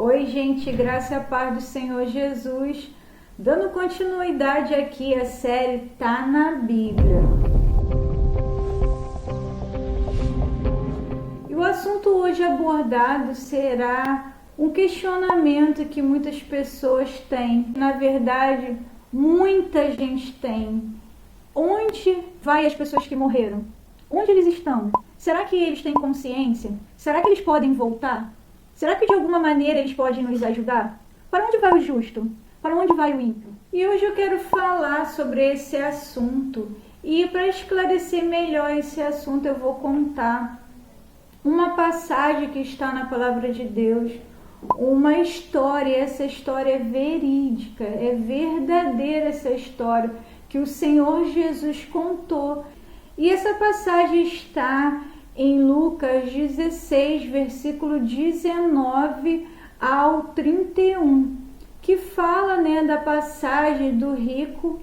Oi, gente, graça e a paz do Senhor Jesus. Dando continuidade aqui à série Tá na Bíblia. E o assunto hoje abordado será um questionamento que muitas pessoas têm. Na verdade, muita gente tem. Onde vai as pessoas que morreram? Onde eles estão? Será que eles têm consciência? Será que eles podem voltar? Será que de alguma maneira eles podem nos ajudar? Para onde vai o justo? Para onde vai o ímpio? E hoje eu quero falar sobre esse assunto. E para esclarecer melhor esse assunto, eu vou contar uma passagem que está na Palavra de Deus, uma história. Essa história é verídica, é verdadeira essa história que o Senhor Jesus contou. E essa passagem está em Lucas 16, versículo 19 ao 31, que fala, da passagem do rico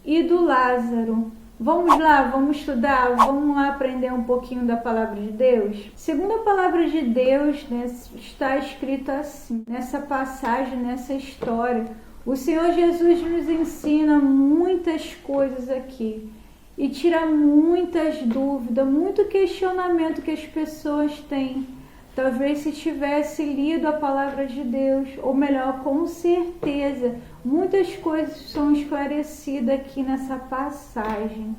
e do Lázaro. Vamos lá, vamos estudar, vamos lá aprender um pouquinho da palavra de Deus? Segundo a palavra de Deus, está escrito assim, nessa passagem, nessa história, o Senhor Jesus nos ensina muitas coisas aqui. E tira muitas dúvidas, muito questionamento que as pessoas têm. Talvez se tivesse lido a palavra de Deus, ou melhor, com certeza, muitas coisas são esclarecidas aqui nessa passagem.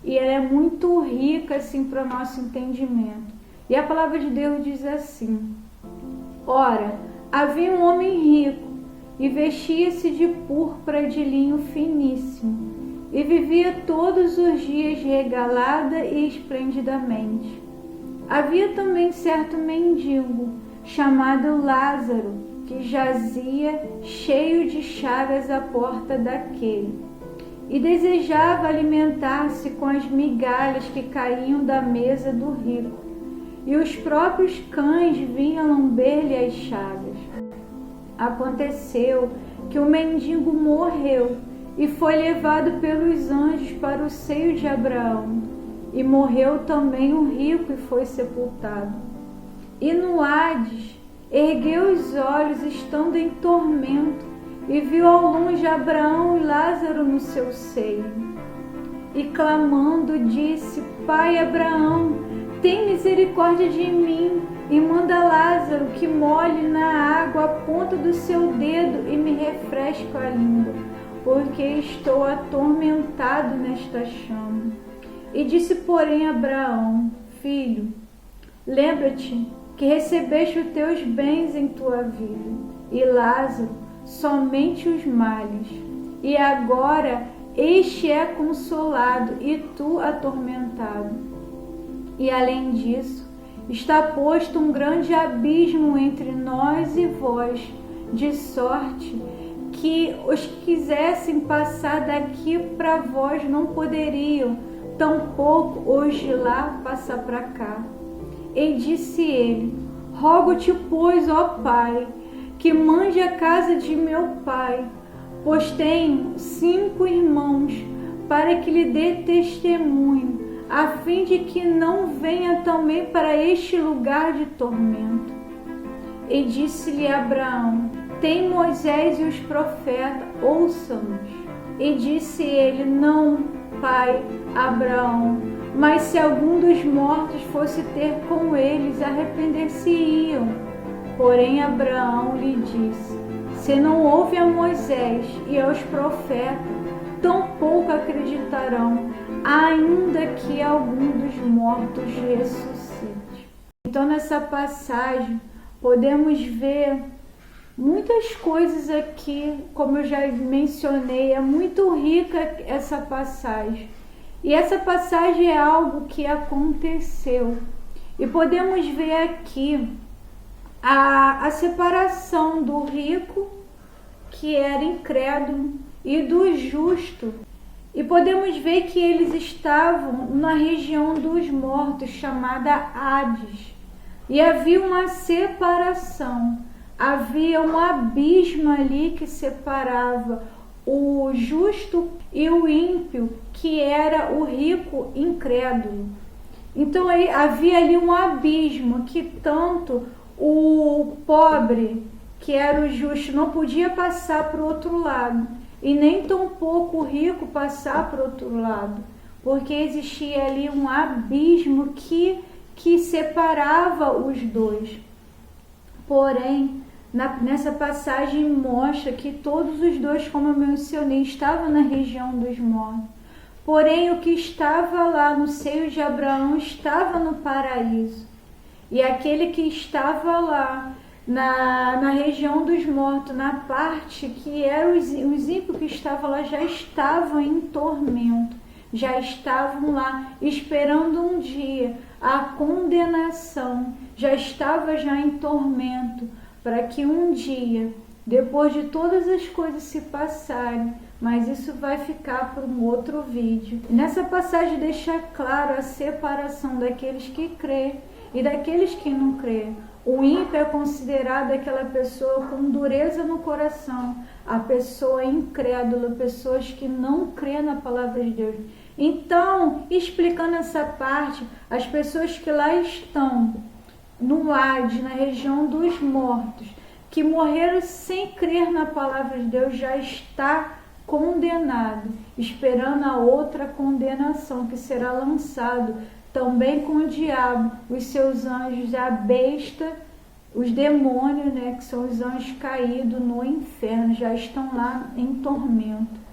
E ela é muito rica assim para o nosso entendimento. E a palavra de Deus diz assim: Ora, havia um homem rico e vestia-se de púrpura de linho finíssimo, e vivia todos os dias regalada e esplendidamente. Havia também certo mendigo, chamado Lázaro, que jazia cheio de chagas à porta daquele, e desejava alimentar-se com as migalhas que caíam da mesa do rico, e os próprios cães vinham lamber-lhe as chagas. Aconteceu que o mendigo morreu, e foi levado pelos anjos para o seio de Abraão. E morreu também o rico e foi sepultado. E no Hades ergueu os olhos, estando em tormento, e viu ao longe Abraão e Lázaro no seu seio. E clamando disse: Pai Abraão, tem misericórdia de mim, e manda Lázaro que molhe na água a ponta do seu dedo e me refresque a língua, porque estou atormentado nesta chama. E disse, porém, Abraão: Filho, lembra-te que recebeste os teus bens em tua vida, e Lázaro somente os males. E agora este é consolado, e tu atormentado. E além disso, está posto um grande abismo entre nós e vós, de sorte que os que quisessem passar daqui para vós não poderiam, tampouco os de lá passar para cá. E disse ele: Rogo-te, pois, ó Pai, que mande a casa de meu pai, pois tenho 5 irmãos, para que lhe dê testemunho, a fim de que não venha também para este lugar de tormento. E disse-lhe Abraão: Tem Moisés e os profetas, ouçam-nos. E disse ele: Não, pai Abraão, mas se algum dos mortos fosse ter com eles, arrepender-se-iam. Porém Abraão lhe disse: Se não houve a Moisés e aos profetas, tampouco acreditarão, ainda que algum dos mortos ressuscite. Então, nessa passagem, podemos ver muitas coisas aqui, como eu já mencionei, é muito rica essa passagem. E essa passagem é algo que aconteceu. E podemos ver aqui a separação do rico, que era incrédulo, e do justo. E podemos ver que eles estavam na região dos mortos, chamada Hades. E havia uma separação. Havia um abismo ali que separava o justo e o ímpio, que era o rico incrédulo. Então havia ali um abismo que tanto o pobre que era o justo, não podia passar para o outro lado, e nem tampouco o rico passar para o outro lado, porque existia ali um abismo que separava os dois. Porém, nessa passagem mostra que todos os dois, como eu mencionei, estavam na região dos mortos. Porém, o que estava lá no seio de Abraão estava no paraíso. E aquele que estava lá na região dos mortos, na parte que eram os ímpios que estavam lá, já estavam em tormento, já estavam lá esperando um dia a condenação, já estava já em tormento, para que um dia, depois de todas as coisas se passarem, mas isso vai ficar para um outro vídeo. Nessa passagem deixa claro a separação daqueles que crêem e daqueles que não crêem. O ímpio é considerado aquela pessoa com dureza no coração, a pessoa incrédula, pessoas que não crêem na palavra de Deus. Então, explicando essa parte, as pessoas que lá estão no Hades, na região dos mortos, que morreram sem crer na palavra de Deus, já está condenado, esperando a outra condenação, que será lançado também com o diabo, os seus anjos, a besta, os demônios, que são os anjos caídos no inferno, já estão lá em tormento.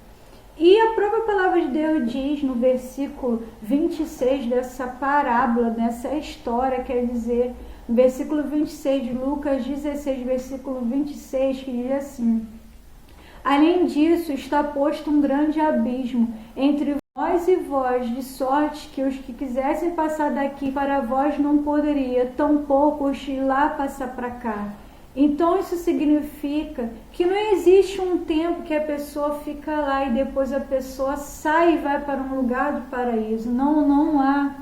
E a própria palavra de Deus diz no versículo 26 dessa parábola, dessa história, quer dizer, no versículo 26 de Lucas 16, versículo 26, que diz assim: além disso, está posto um grande abismo entre vós e vós, de sorte que os que quisessem passar daqui para vós não poderia, tampouco os de lá passar para cá. Então isso significa que não existe um tempo que a pessoa fica lá e depois a pessoa sai e vai para um lugar do paraíso. Não há.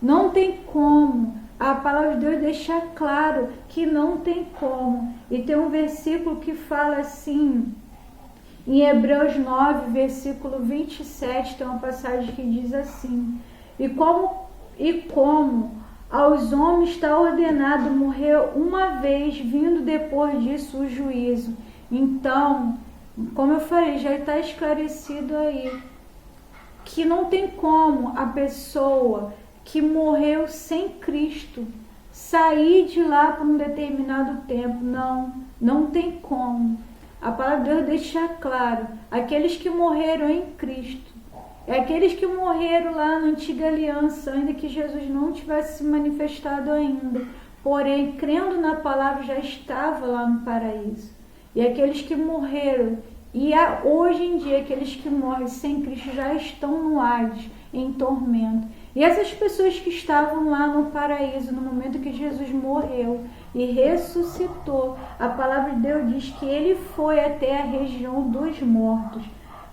Não tem como. A palavra de Deus deixa claro que não tem como. E tem um versículo que fala assim, em Hebreus 9, versículo 27, tem uma passagem que diz assim: E como aos homens está ordenado morrer uma vez, vindo depois disso o juízo. Então, como eu falei, já está esclarecido aí que não tem como a pessoa que morreu sem Cristo sair de lá por um determinado tempo. Não tem como. A palavra de Deus deixa claro, aqueles que morreram em Cristo, aqueles que morreram lá na antiga aliança, ainda que Jesus não tivesse se manifestado ainda, porém, crendo na palavra, já estava lá no paraíso. E aqueles que morreram, e hoje em dia, aqueles que morrem sem Cristo já estão no Hades, em tormento. E essas pessoas que estavam lá no paraíso, no momento que Jesus morreu e ressuscitou, a palavra de Deus diz que ele foi até a região dos mortos,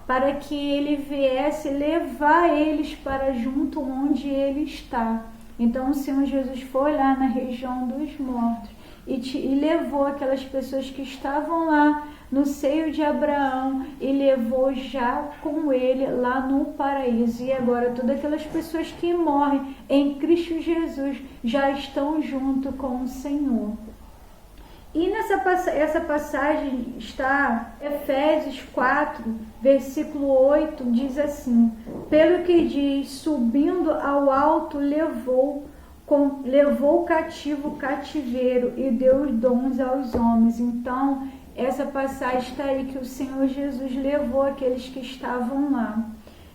para que ele viesse levar eles para junto onde ele está. Então o Senhor Jesus foi lá na região dos mortos e levou aquelas pessoas que estavam lá no seio de Abraão e levou já com ele lá no paraíso. E agora todas aquelas pessoas que morrem em Cristo Jesus já estão junto com o Senhor. E essa passagem está Efésios 4, versículo 8, diz assim: pelo que diz, subindo ao alto levou cativo o cativeiro e deu dons aos homens. Então, essa passagem está aí que o Senhor Jesus levou aqueles que estavam lá.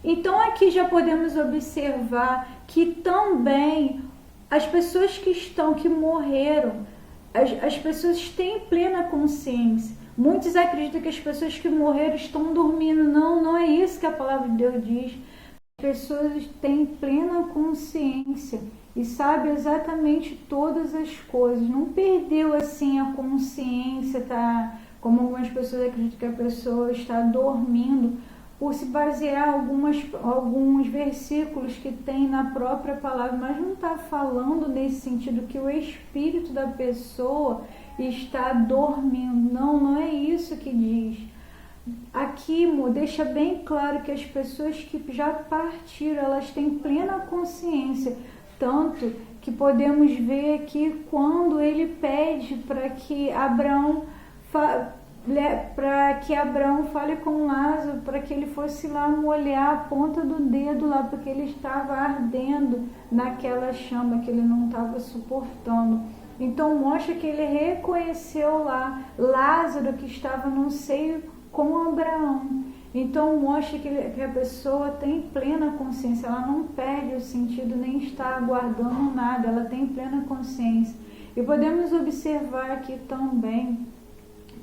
Então, aqui já podemos observar que também as pessoas que morreram, as pessoas têm plena consciência. Muitos acreditam que as pessoas que morreram estão dormindo. Não é isso que a palavra de Deus diz. As pessoas têm plena consciência e sabem exatamente todas as coisas. Não perdeu assim a consciência, tá? Como algumas pessoas acreditam que a pessoa está dormindo, por se basear alguns versículos que tem na própria palavra, mas não está falando nesse sentido que o espírito da pessoa está dormindo. Não é isso que diz. Aqui deixa bem claro que as pessoas que já partiram, elas têm plena consciência, tanto que podemos ver aqui quando ele pede para que Abraão para que Abraão fale com Lázaro, para que ele fosse lá molhar a ponta do dedo lá, porque ele estava ardendo naquela chama que ele não estava suportando. Então mostra que ele reconheceu lá Lázaro que estava no seio com Abraão. Então mostra que a pessoa tem plena consciência, ela não perde o sentido nem está aguardando nada, ela tem plena consciência. E podemos observar aqui também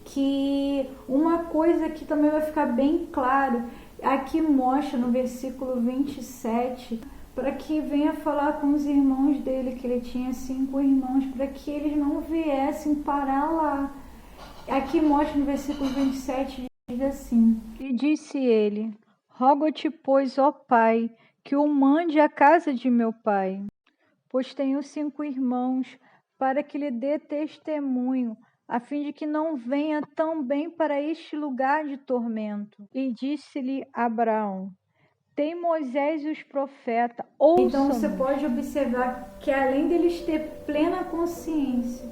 que uma coisa que também vai ficar bem claro, aqui mostra no versículo 27, para que venha falar com os irmãos dele, que ele tinha 5 irmãos, para que eles não viessem parar lá. Aqui mostra no versículo 27, diz assim: E disse ele: Rogo-te, pois, ó Pai, que o mande à casa de meu pai, pois tenho 5 irmãos, para que lhe dê testemunho, a fim de que não venha também para este lugar de tormento. E disse-lhe Abraão: Tem Moisés e os profetas, ouçam-nos. Então você pode observar que além deles ter plena consciência,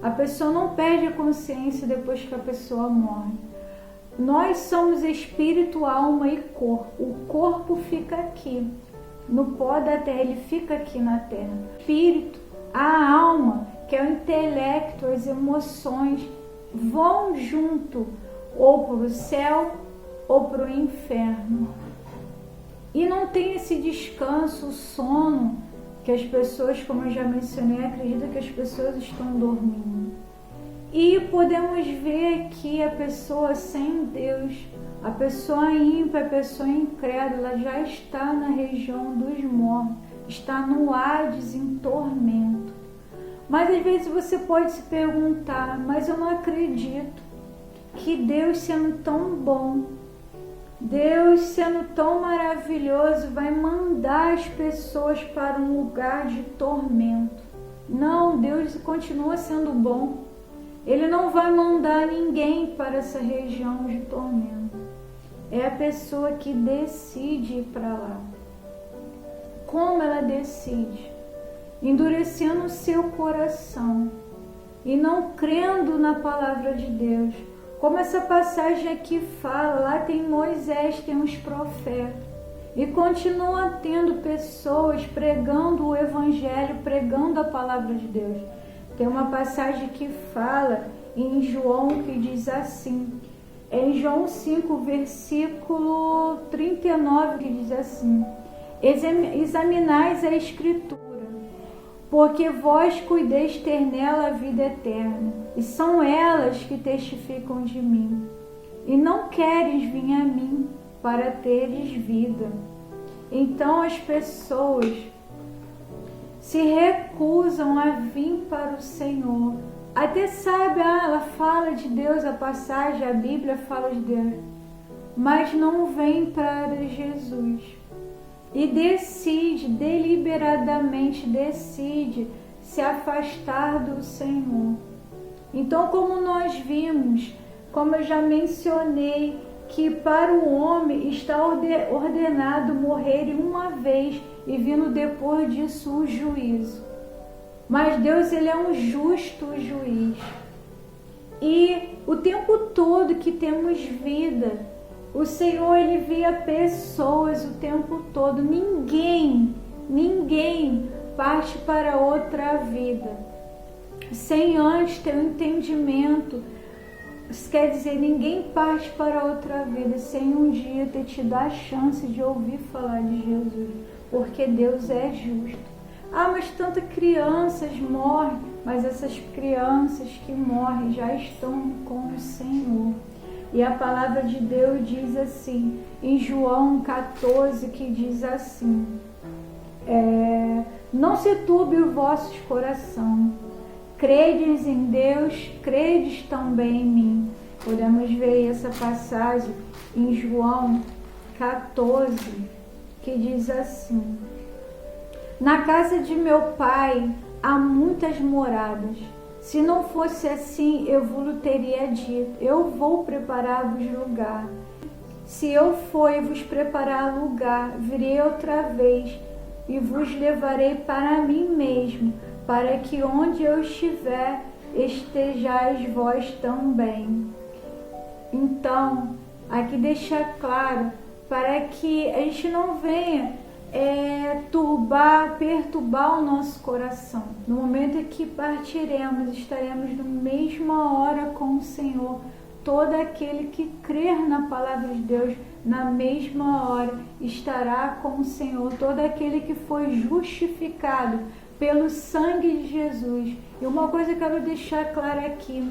a pessoa não perde a consciência depois que a pessoa morre. Nós somos espírito, alma e corpo. O corpo fica aqui, no pó da terra, ele fica aqui na terra. O espírito, a alma, que é o intelecto, as emoções, vão junto ou para o céu ou para o inferno. E não tem esse descanso, o sono, que as pessoas, como eu já mencionei, acreditam que as pessoas estão dormindo. E podemos ver que a pessoa sem Deus, a pessoa ímpia, a pessoa incrédula, já está na região dos mortos, está no Hades em tormento. Mas às vezes você pode se perguntar, mas eu não acredito que Deus, sendo tão bom, Deus sendo tão maravilhoso, vai mandar as pessoas para um lugar de tormento. Não, Deus continua sendo bom. Ele não vai mandar ninguém para essa região de tormento. É a pessoa que decide ir para lá. Como ela decide? Endurecendo o seu coração e não crendo na palavra de Deus. Como essa passagem aqui fala, lá tem Moisés, tem os profetas, e continua tendo pessoas pregando o evangelho, pregando a palavra de Deus. Tem uma passagem que fala em João, que diz assim, em João 5, versículo 39, que diz assim: Examinais a Escritura, porque vós cuideis ter nela a vida eterna, e são elas que testificam de mim. E não queres vir a mim para teres vida. Então as pessoas se recusam a vir para o Senhor. Até sabe, ela fala de Deus, a passagem, a Bíblia fala de Deus, mas não vem para Jesus. E decide, deliberadamente decide se afastar do Senhor. Então, como nós vimos, como eu já mencionei, que para o homem está ordenado morrer uma vez e vindo depois disso o juízo. Mas Deus, ele é um justo juiz. E o tempo todo que temos vida, o Senhor, ele via pessoas o tempo todo. Ninguém parte para outra vida sem antes ter um entendimento. Isso quer dizer, ninguém parte para outra vida sem um dia ter tido a chance de ouvir falar de Jesus, porque Deus é justo. Mas tantas crianças morrem, mas essas crianças que morrem já estão com o Senhor. E a palavra de Deus diz assim, em João 14, que diz assim, não se turbe o vosso coração, credes em Deus, credes também em mim. Podemos ver essa passagem em João 14, que diz assim, na casa de meu pai há muitas moradas. Se não fosse assim, eu vos teria dito, eu vou preparar-vos lugar. Se eu for e vos preparar lugar, virei outra vez e vos levarei para mim mesmo, para que onde eu estiver, estejais vós também. Então, aqui deixa claro, para que a gente não venha perturbar o nosso coração. No momento em que partiremos, estaremos na mesma hora com o Senhor. Todo aquele que crer na palavra de Deus, na mesma hora, estará com o Senhor. Todo aquele que foi justificado pelo sangue de Jesus. E uma coisa que eu quero deixar clara aqui,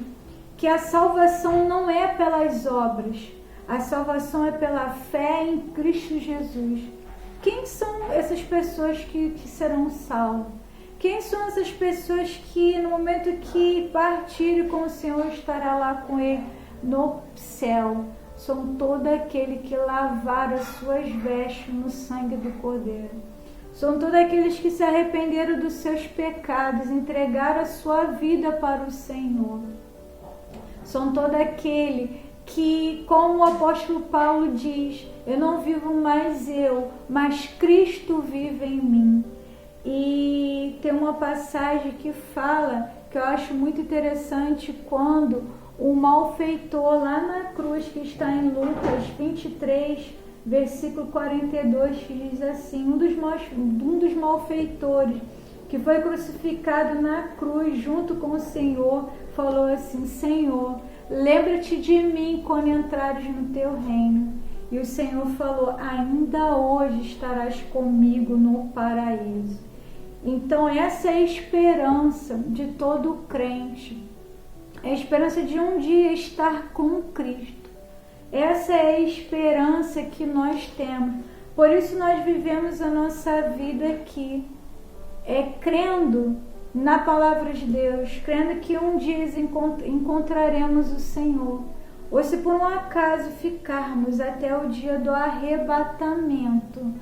que a salvação não é pelas obras. A salvação é pela fé em Cristo Jesus. Quem são essas pessoas que serão salvas? Quem são essas pessoas que no momento que partirem com o Senhor estará lá com Ele no céu? São todo aquele que lavaram as suas vestes no sangue do Cordeiro. São todos aqueles que se arrependeram dos seus pecados, entregaram a sua vida para o Senhor. São todo aquele que, como o apóstolo Paulo diz, eu não vivo mais eu, mas Cristo vive em mim. E tem uma passagem que fala, que eu acho muito interessante, quando o malfeitor lá na cruz, que está em Lucas 23, versículo 42, que diz assim, um dos malfeitores que foi crucificado na cruz junto com o Senhor, falou assim: Senhor, lembra-te de mim quando entrares no teu reino. E o Senhor falou: ainda hoje estarás comigo no paraíso. Então essa é a esperança de todo crente, é a esperança de um dia estar com Cristo. Essa é a esperança que nós temos. Por isso nós vivemos a nossa vida aqui, crendo na palavra de Deus, crendo que um dia encontraremos o Senhor. Ou se por um acaso ficarmos até o dia do arrebatamento,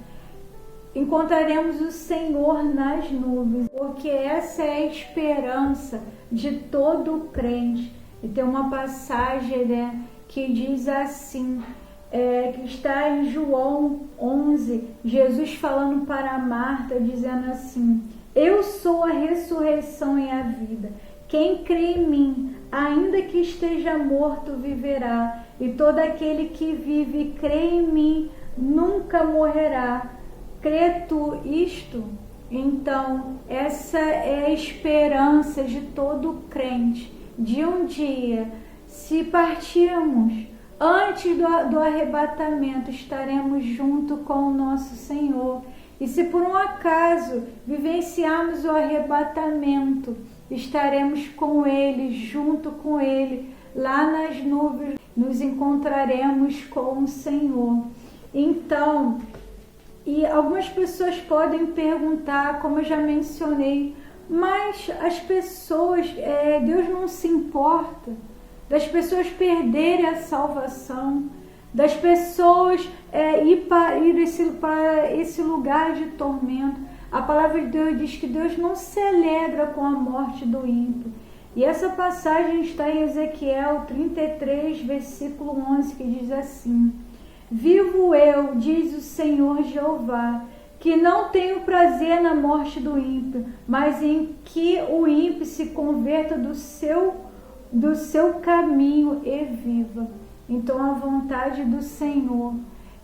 encontraremos o Senhor nas nuvens, porque essa é a esperança de todo crente. E tem uma passagem, que diz assim, que está em João 11, Jesus falando para Marta, dizendo assim: eu sou a ressurreição e a vida. Quem crê em mim, ainda que esteja morto, viverá. E todo aquele que vive e crê em mim, nunca morrerá. Crê tu isto? Então, essa é a esperança de todo crente, de um dia, se partirmos antes do arrebatamento, estaremos junto com o nosso Senhor. E se por um acaso vivenciarmos o arrebatamento, estaremos com Ele, junto com Ele, lá nas nuvens, nos encontraremos com o Senhor. Então, e algumas pessoas podem perguntar, como eu já mencionei, mas as pessoas, Deus não se importa das pessoas perderem a salvação, das pessoas ir para esse lugar de tormento. A palavra de Deus diz que Deus não se alegra com a morte do ímpio. E essa passagem está em Ezequiel 33, versículo 11, que diz assim: vivo eu, diz o Senhor Jeová, que não tenho prazer na morte do ímpio, mas em que o ímpio se converta do seu caminho e viva. Então a vontade do Senhor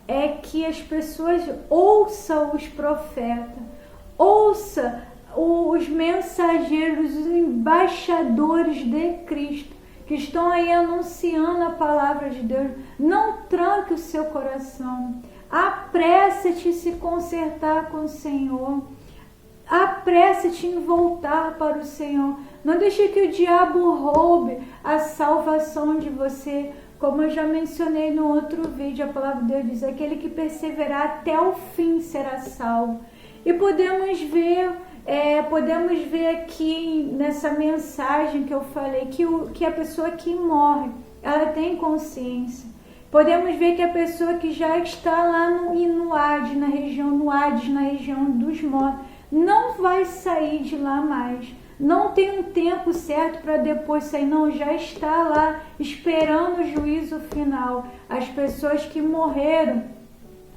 é que as pessoas ouçam os profetas, ouçam os mensageiros, os embaixadores de Cristo, que estão aí anunciando a palavra de Deus. Não tranque o seu coração, apressa-te em se consertar com o Senhor, apressa-te em voltar para o Senhor. Não deixe que o diabo roube a salvação de você. Como eu já mencionei no outro vídeo, a palavra de Deus diz: aquele que perseverar até o fim será salvo. E podemos ver aqui nessa mensagem que eu falei, que a pessoa que morre, ela tem consciência. Podemos ver que a pessoa que já está lá no Hades, na região dos mortos, não vai sair de lá mais. Não tem um tempo certo para depois sair, não, já está lá esperando o juízo final. As pessoas que morreram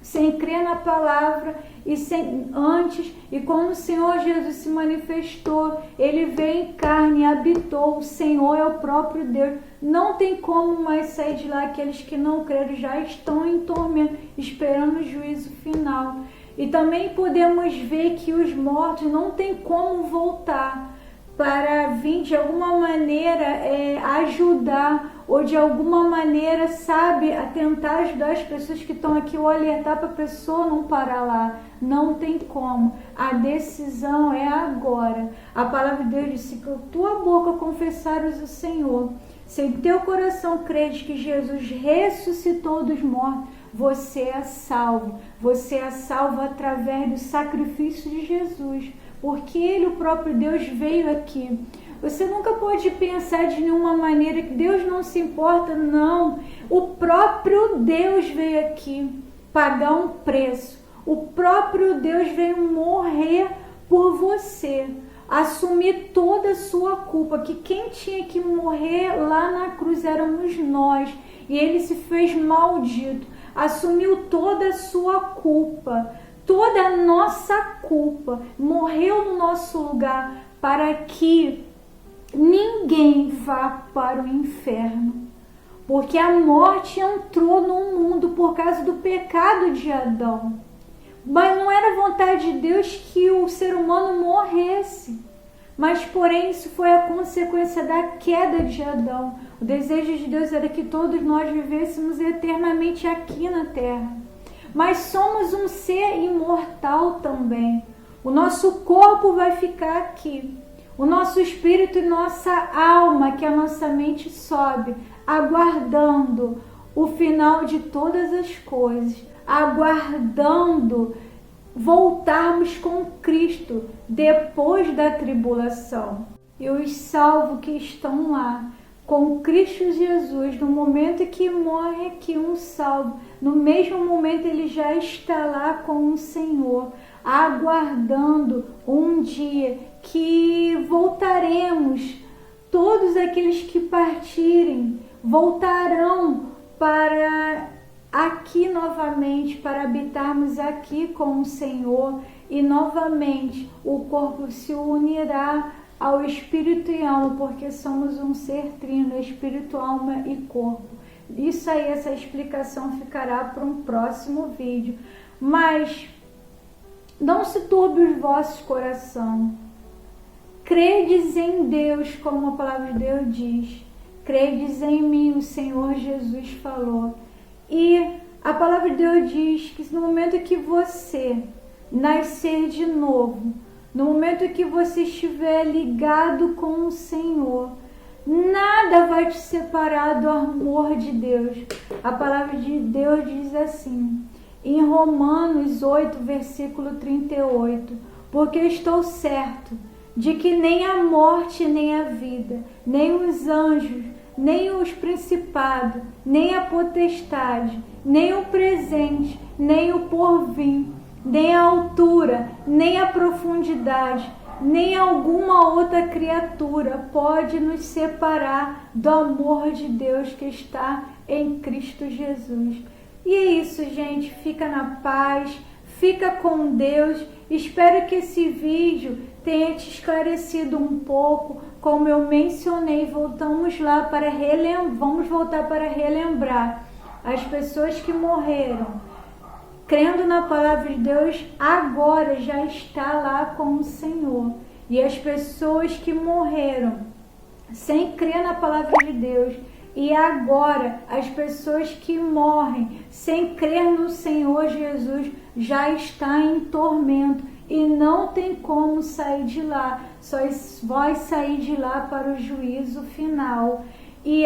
sem crer na palavra e quando o Senhor Jesus se manifestou, ele veio em carne e habitou. O Senhor é o próprio Deus. Não tem como mais sair de lá. Aqueles que não creram já estão em tormento, esperando o juízo final. E também podemos ver que os mortos não tem como voltar para vir de alguma maneira ajudar, ou de alguma maneira, sabe, a tentar ajudar as pessoas que estão aqui, ou alertar para a pessoa não parar lá. Não tem como. A decisão é agora. A palavra de Deus disse que a tua boca confessares o Senhor, se em teu coração creres que Jesus ressuscitou dos mortos, você é salvo. Você é salvo através do sacrifício de Jesus, porque Ele, o próprio Deus, veio aqui. Você nunca pode pensar de nenhuma maneira que Deus não se importa, não. O próprio Deus veio aqui pagar um preço. O próprio Deus veio morrer por você, assumir toda a sua culpa, que quem tinha que morrer lá na cruz éramos nós, e Ele se fez maldito, assumiu toda a sua culpa, toda a nossa culpa, morreu no nosso lugar para que ninguém vá para o inferno, porque a morte entrou no mundo por causa do pecado de Adão. Mas não era vontade de Deus que o ser humano morresse, mas porém isso foi a consequência da queda de Adão. O desejo de Deus era que todos nós vivêssemos eternamente aqui na terra, mas somos um ser imortal também. O nosso corpo vai ficar aqui, o nosso espírito e nossa alma, que a nossa mente sobe, aguardando o final de todas as coisas, aguardando voltarmos com Cristo depois da tribulação. E os salvos que estão lá com Cristo Jesus, no momento que morre aqui um salvo, no mesmo momento ele já está lá com o Senhor, aguardando um dia que voltaremos. Todos aqueles que partirem voltarão para aqui novamente, para habitarmos aqui com o Senhor, e novamente o corpo se unirá ao espírito e alma, porque somos um ser trino, espírito, alma e corpo. Isso aí, essa explicação ficará para um próximo vídeo. Mas não se turbe os vossos corações. Credes em Deus, como a palavra de Deus diz. Credes em mim, o Senhor Jesus falou. E a palavra de Deus diz que no momento que você nascer de novo, no momento que você estiver ligado com o Senhor, nada vai te separar do amor de Deus. A palavra de Deus diz assim, em Romanos 8, versículo 38, porque estou certo de que nem a morte, nem a vida, nem os anjos, nem os principados, nem a potestade, nem o presente, nem o porvir, nem a altura, nem a profundidade, nem alguma outra criatura pode nos separar do amor de Deus que está em Cristo Jesus. E é isso, gente. Fica na paz, fica com Deus. Espero que esse vídeo tenha te esclarecido um pouco. Como eu mencionei, vamos voltar para relembrar as pessoas que morreram crendo na palavra de Deus, agora já está lá com o Senhor. E as pessoas que morreram sem crer na palavra de Deus, e agora as pessoas que morrem sem crer no Senhor Jesus, já está em tormento e não tem como sair de lá, só vai sair de lá para o juízo final. E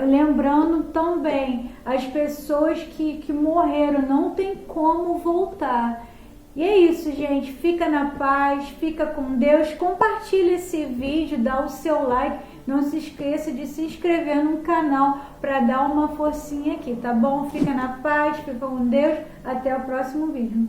lembrando também, as pessoas que morreram não tem como voltar. E é isso, gente. Fica na paz, fica com Deus. Compartilha esse vídeo, dá o seu like. Não se esqueça de se inscrever no canal para dar uma forcinha aqui, tá bom? Fica na paz, fica com Deus. Até o próximo vídeo.